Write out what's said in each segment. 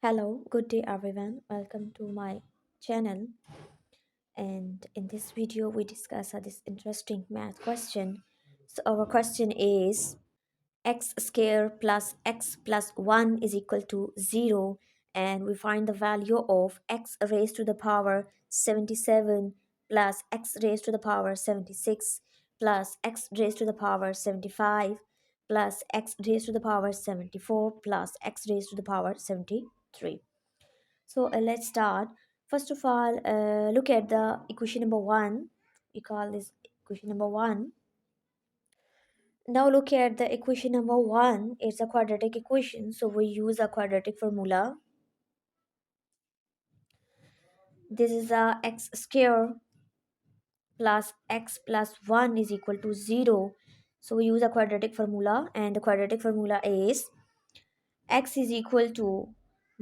Hello, good day everyone. Welcome to my channel. And in this video, we discuss this interesting math question. So our question is x square plus x plus 1 is equal to 0, and we find the value of x raised to the power 77 plus x raised to the power 76 plus x raised to the power 75 plus x raised to the power 74 plus x raised to the power 73. So let's start. First of all, look at the equation number 1. We call this equation number 1. Now look at the equation number 1. It's a quadratic equation, so we use a quadratic formula. This is a x square plus x plus 1 is equal to 0. So we use a quadratic formula, and the quadratic formula is x is equal to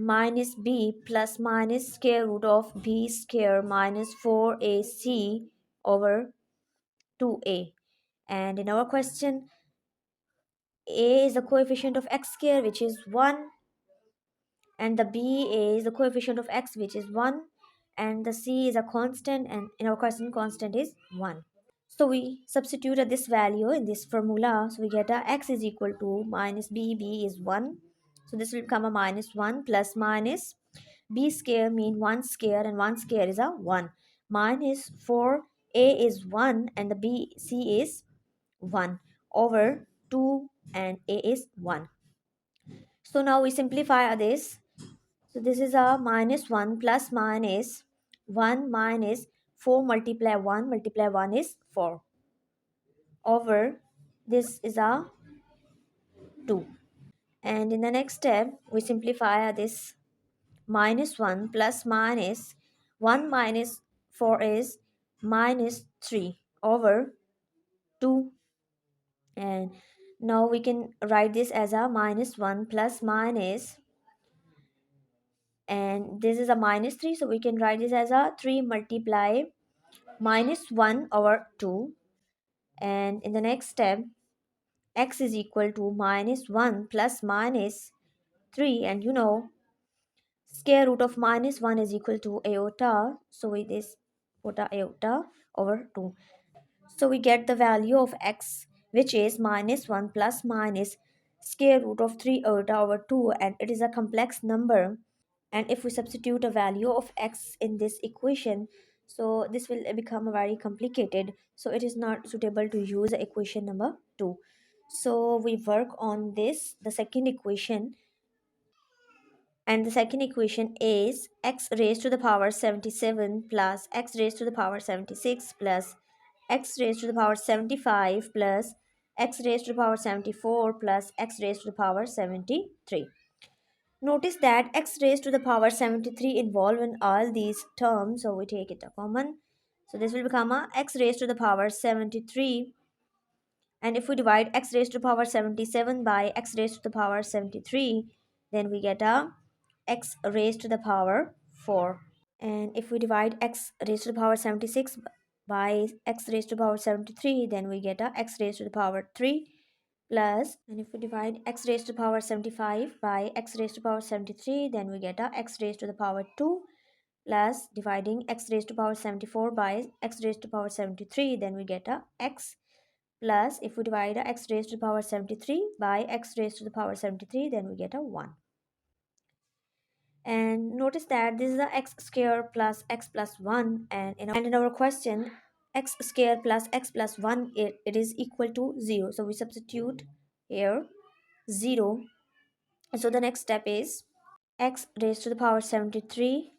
minus b plus minus square root of b square minus 4ac over 2a. And in our question, a is the coefficient of x square, which is 1, and the b is the coefficient of x, which is 1, and the c is a constant, and in our question constant is 1. So we substitute this value in this formula, so we get a x is equal to minus b is 1, so this will become a minus 1 plus minus b square mean 1 square, and 1 square is a 1, minus 4a is 1, and the b c is 1 over 2, and a is 1. So now we simplify this. So this is a minus 1 plus minus 1 minus 4 multiply 1 is 4 over this is a 2. And in the next step, we simplify this. Minus 1 plus minus 1 minus 4 is minus 3 over 2. And now we can write this as a minus 1 plus minus, and this is a minus 3, so we can write this as a 3 multiply minus 1 over 2. And in the next step, x is equal to minus 1 plus minus 3, and square root of minus 1 is equal to iota, so it is iota over 2. So we get the value of x, which is minus 1 plus minus square root of 3 iota over 2, and it is a complex number. And if we substitute a value of x in this equation, so this will become very complicated, so it is not suitable to use equation number 2. So we work on this, the second equation, and the second equation is x raised to the power 77 plus x raised to the power 76 plus x raised to the power 75 plus x raised to the power 74 plus x raised to the power 73. Notice that x raised to the power 73 involved in all these terms, so we take it a common. So this will become a x raised to the power 73, and if we divide x raised to the power 77 by x raised to the power 73, then we get a x raised to the power 4. And if we divide x raised to the power 76 by x raised to the power 73, then we get a x raised to the power 3 plus, and if we divide x raised to the power 75 by x raised to the power 73, then we get a x raised to the power 2 plus, dividing x raised to the power 74 by x raised to the power 73, then we get a x plus, if we divide a x raised to the power 73 by x raised to the power 73, then we get a 1. And notice that this is a x square plus x plus 1, and in our question, x square plus x plus 1, it is equal to 0, so we substitute here 0. So the next step is x raised to the power 73,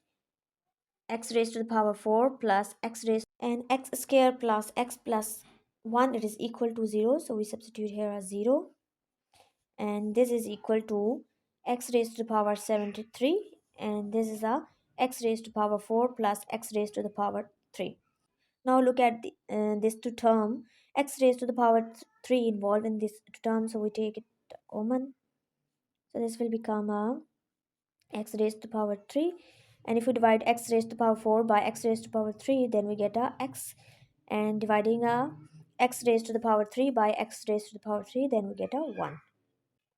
x raised to the power 4 plus x raised, and x square plus x plus 1, it is equal to 0, so we substitute here as 0, and this is equal to x raised to the power 73, and this is a x raised to the power 4 plus x raised to the power 3. Now look at this two term, x raised to the power 3 involved in this term, so we take it common, so this will become a x raised to the power 3, and if we divide x raised to the power 4 by x raised to the power 3, then we get a x, and dividing a x raised to the power 3 by x raised to the power 3, then we get a 1.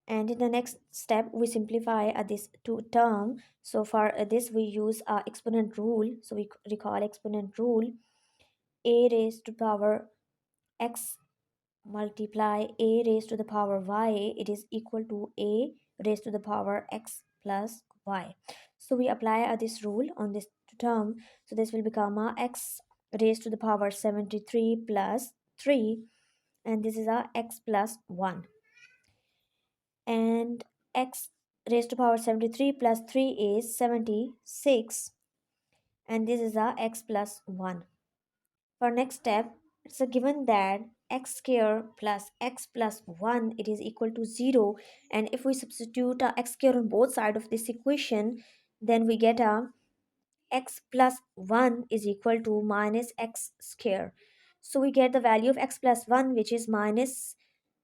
And in the next step, we simplify this two term. So for this, we use exponent rule. So we recall exponent rule. A raised to power x multiply a raised to the power y, it is equal to a raised to the power x plus y. So we apply this rule on this term. So this will become x raised to the power 73 plus 3, and this is x plus 1. And x raised to power 73 plus 3 is 76, and this is x plus 1. For next step, it's a given that x square plus x plus 1, it is equal to 0, and if we substitute x square on both sides of this equation, then we get a x plus 1 is equal to minus x square. So we get the value of x plus 1, which is minus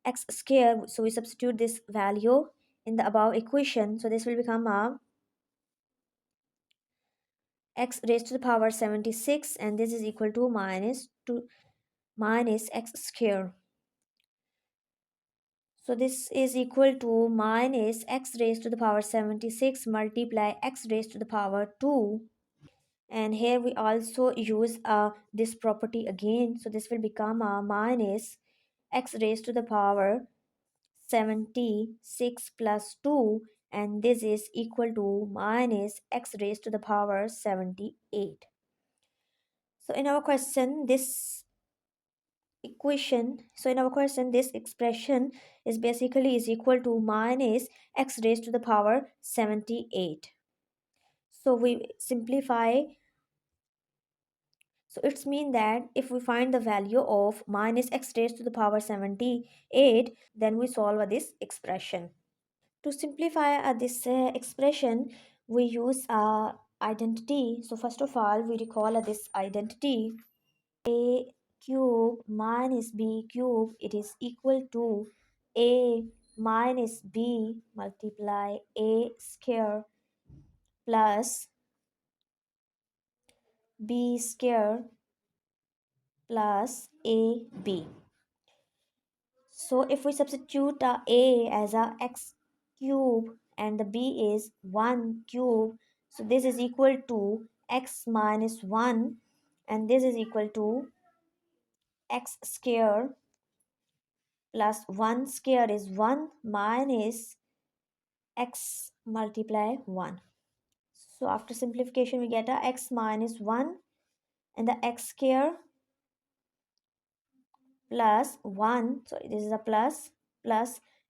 x square. So we substitute this value in the above equation. So this will become a x raised to the power 76, and this is equal to minus x square. So this is equal to minus x raised to the power 76 multiply x raised to the power 2. And here we also use this property again. So this will become a minus x raised to the power 76 plus 2. And this is equal to minus x raised to the power 78. So in our question, this expression is basically is equal to minus x raised to the power 78. So we simplify. So it's mean that if we find the value of minus x raised to the power 78, then we solve this expression. To simplify this expression, we use identity. So first of all, we recall this identity. A cube minus b cube, it is equal to a minus b multiply a square plus b square plus ab. So if we substitute a as a x cube and the b is 1 cube, so this is equal to x minus 1, and this is equal to x square plus 1 square is 1 minus x multiply 1. So after simplification, we get a x minus 1, and the x square plus 1. So this is a plus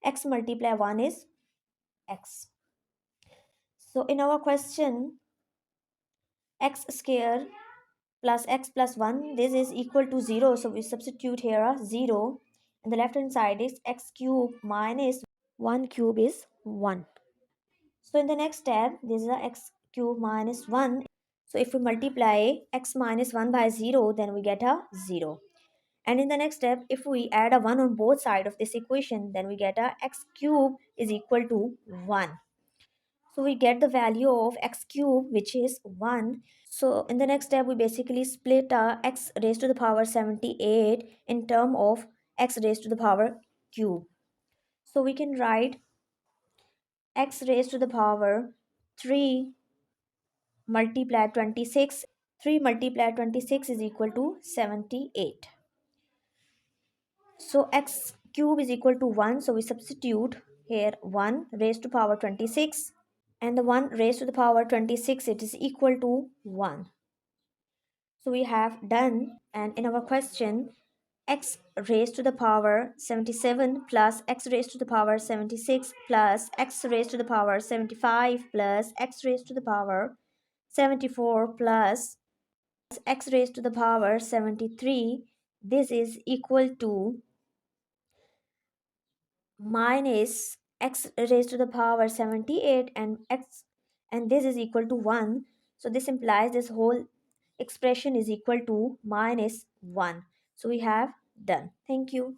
x multiply 1 is x. So in our question, x square plus x plus 1, this is equal to 0. So we substitute here a 0. And the left hand side is x cube minus 1 cube is 1. So in the next step, this is a x cube minus 1. So if we multiply x minus 1 by 0, then we get a 0. And in the next step, if we add a 1 on both sides of this equation, then we get a x cube is equal to 1. So we get the value of x cube, which is 1. So in the next step, we basically split x raised to the power 78 in term of x raised to the power cube. So we can write x raised to the power 3 multiply 26. 3 multiply 26 is equal to 78. So x cube is equal to 1. So we substitute here 1 raised to power 26. And the 1 raised to the power 26, it is equal to 1. So we have done, and in our question, x raised to the power 77 plus x raised to the power 76 plus x raised to the power 75 plus x raised to the power 74 plus x raised to the power 73, this is equal to minus x raised to the power 78 and this is equal to 1. So this implies this whole expression is equal to minus 1. So we have done. Thank you.